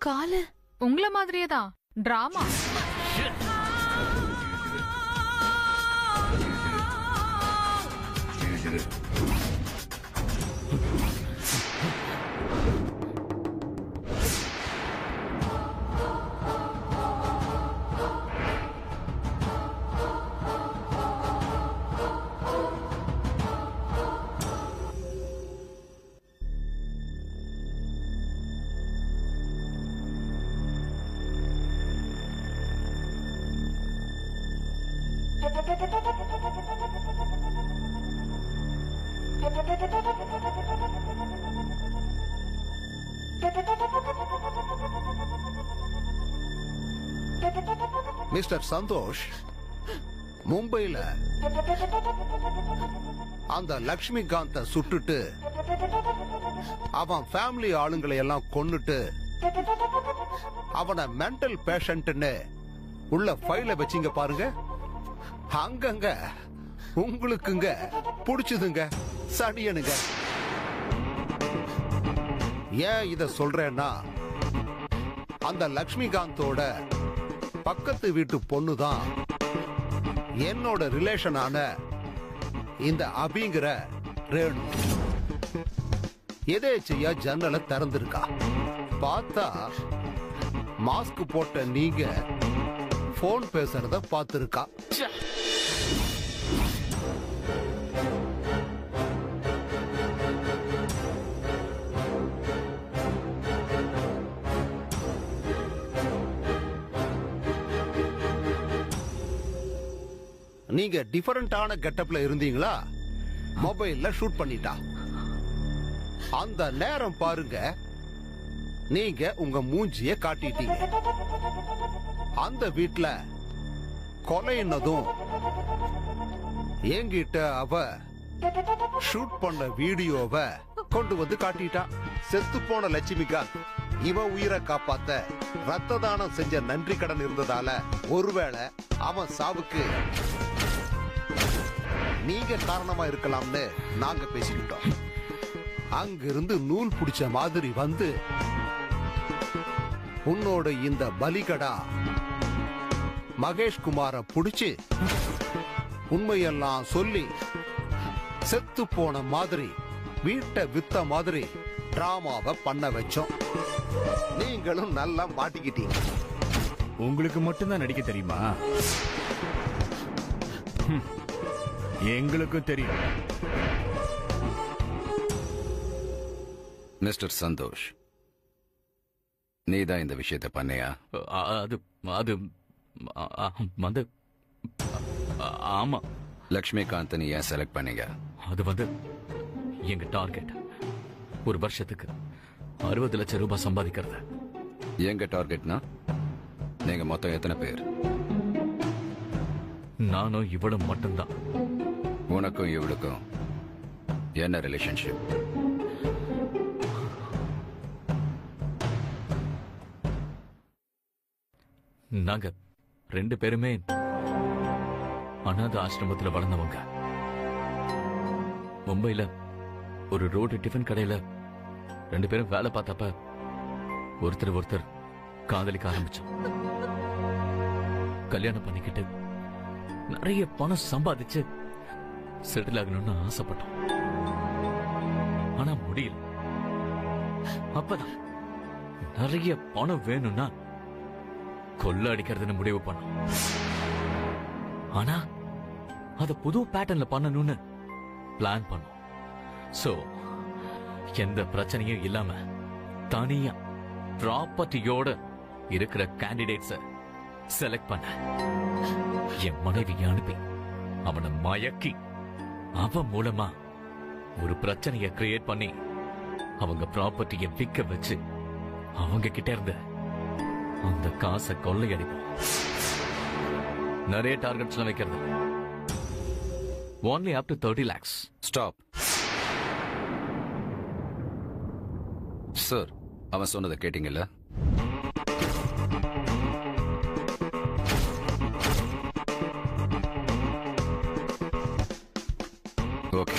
காலு உங்கள மாதிரியே தான் டிராமா. மிஸ்டர் சந்தோஷ், மும்பைல அந்த லக்ஷ்மிகாந்த சுட்டுட்டு அவன் ஃபேமிலி ஆளுங்களை எல்லாம் கொன்னுட்டு அவனை மென்டல் பேஷண்ட்னு உள்ள ஃபைல வச்சிங்க பாருங்க. அங்கங்க உங்களுக்குங்க புடிச்சதுங்க சனியனுங்க. ஏன் இத சொல்றேன்னா, அந்த லக்ஷ்மிகாந்தோட பக்கத்து வீட்டு பொண்ணுதான் என்னோட ரிலேஷனான இந்த அபிங்கிற ரேணு. எதேச்சையா ஜன்னலை திறந்திருக்கா. பார்த்தா மாஸ்க் போட்ட நீங்க போன் பேசுறத பார்த்திருக்கா. நீங்க டிஃபரண்டான கெட்டப்ல இருந்தீங்களா, மொபைல்ல ஷூட் பண்ணிட்டா. அந்த நேரம் பாருங்க, நீங்க உங்க மூஞ்சிய காட்டிட்டீங்க. அந்த வீட்ல கொலைன்னதும் என்கிட்ட அவ ஷூட் பண்ண வீடியோவை கொண்டு வந்து காட்டிட்டா. செத்து போன லட்சுமிகாந்த் இவன் உயிரை காப்பாத்த ரத்த தானம் செஞ்ச நன்றி கடன் இருந்ததால ஒருவேளை அவன் சாவுக்கு நீங்க காரணமா இருக்கலாம்னு நாங்க பேசிக்கிட்டோம். அங்கிருந்து நூல் பிடிச்ச மாதிரி வந்து உன்னோட இந்த பலிகடா மகேஷ் குமார புடிச்சு உண்மையெல்லாம் சொல்லி செத்து போன மாதிரி வீட்டை வித்த மாதிரி டிராமாவை பண்ண வச்சோம். நீங்களும் நல்லா மாட்டிக்கிட்டீங்க. உங்களுக்கு மட்டும்தான் நடிக்க தெரியுமா? எங்களுக்கும் தெரியும். மிஸ்டர் சந்தோஷ், நீதான் இந்த விஷயத்தை பண்ணையா? அது அது வந்து ஆமா. லக்ஷ்மிகாந்த் ஏன் செலக்ட் பண்ணீங்க? அது வந்து எங்க டார்கெட் ஒரு வருஷத்துக்கு 60 லட்சம் ரூபாய் சம்பாதிக்கிறது. எங்க டார்கெட்னா நீங்க மொத்தம் எத்தனை பேர்? நானும் இவளும் மட்டும்தான். உனக்கும் இவளுக்கும் என்ன ரிலேஷன்ஷிப்? நாங்க 2 பேருமே அநாத ஆசிரமத்தில் வளர்ந்தவங்க. மும்பைல ஒரு ரோடு டிஃபன் கடையில 2 பேரும் வேலை பார்த்தப்ப ஒருத்தர் காதலிக்க ஆரம்பிச்சோம். கல்யாணம் பண்ணிக்கிட்டு நிறைய பணம் சம்பாதிச்சு செட்டில் ஆகணும்னு ஆசைப்பட்டோம். ஆனா முடியல. அப்பதான் நிறைய பணம் வேணும்னா கொள்ள அடிக்கிறதுன்னு முடிவு பண்ணோம். ஆனா அத புது பேட்டர்ன்ல பண்ணணும்னு பிளான் பண்ணோம். சோ எந்த பிரச்சனையும் இல்லாம தனியா ப்ராப்பர்ட்டியோட இருக்கிற கேண்டிடேட்ஸ செலக்ட் பண்ண என் மனைவியை அனுப்பி அவனை மயக்கி அவன் மூலமா ஒரு பிரச்சனையை கிரியேட் பண்ணி அவங்க ப்ராப்பர்ட்டியை விற்க வச்சு அவங்க கிட்ட இருந்த அந்த காசை கொள்ளையடிப்போம். நிறைய டார்கெட்ஸ் வைக்கிறது. only up to 30 lakhs. Stop sir. அவன் சொன்னதை கேட்டீங்கல்ல? ஓகே.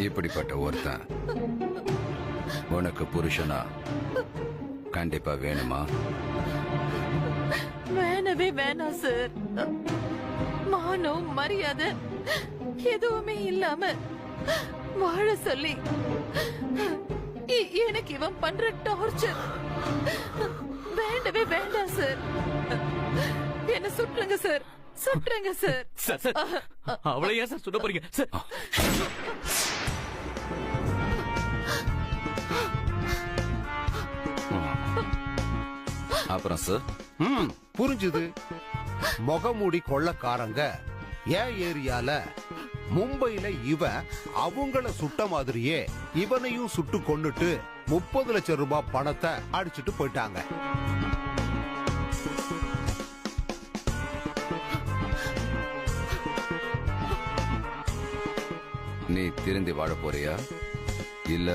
இப்படிப்பட்ட ஒருத்தன் உனக்கு புருஷனா கண்டிப்பா வேணுமா? வேணவே வேணாம் சார். மானம் மரியாதை எதுவுமே இல்லாம வாழ சொல்லி எனக்கு இவன் பண்ற டார்ச்சர் வேண்டவே வேண்டாம் சார். என்ன சுட்டுருங்க சார், சுட்டுருங்க சார். சார் சார் அவளை ஏன் சார் சுட போறீங்க சார்? அப்புறம் சார், புரிஞ்சுது. முகமூடி கொள்ளக்காரங்க ஏன் ஏரியால மும்பையில இவன் அவங்கள சுட்ட மாதிரியே இவனையும் சுட்டு கொன்னுட்டு 30 லட்சம் ரூபாய் பணத்தை அடிச்சிட்டு போயிட்டாங்க. நீ திருந்தி வாழ போறியா இல்ல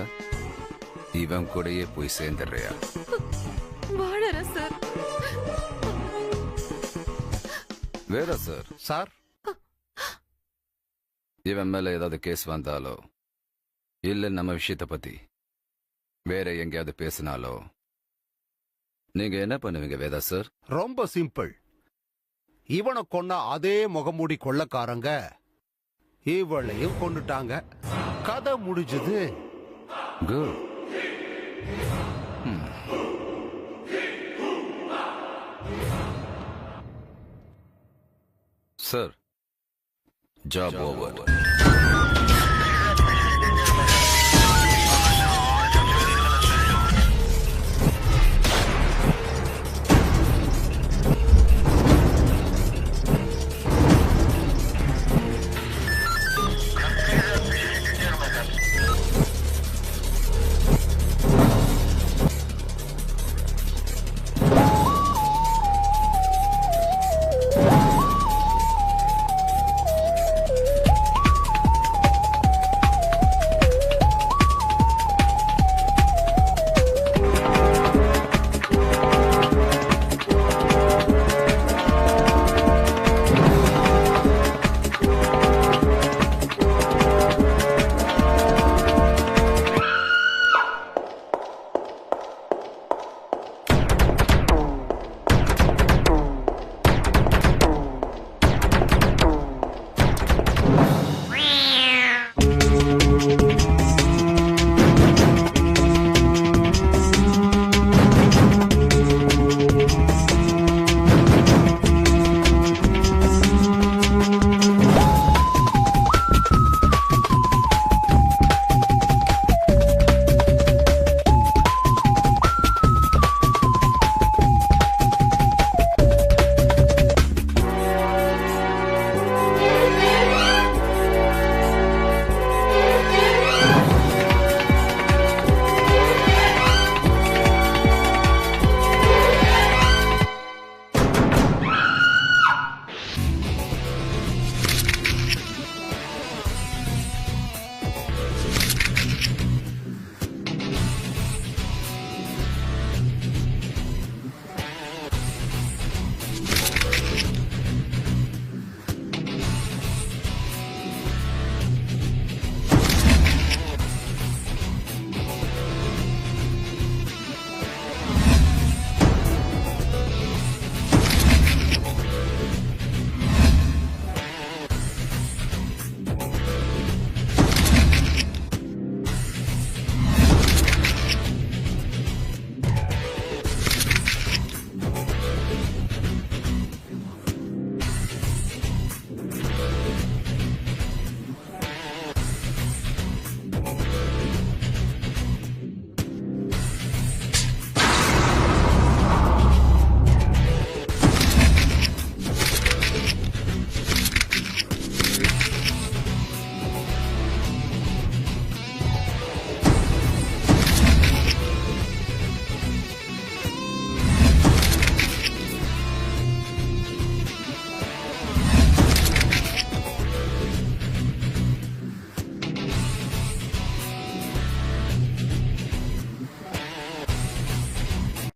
இவன் கூடயே போய் சேர்ந்துடுறியா? வாழற சார். வேற சார், சார், இவன் மேல ஏதாவது கேஸ் வந்தாலோ இல்ல நம்ம விஷயத்தை பத்தி வேற எங்கேயாவது பேசினாலோ நீங்க என்ன பண்ணுவீங்க வேதா சார்? ரொம்ப சிம்பிள். இவனை கொன்ன அதே முகமூடி கொள்ளக்காரங்க இவளையும் கொண்டுட்டாங்க. கதை முடிஞ்சது. குட். Sir, job over.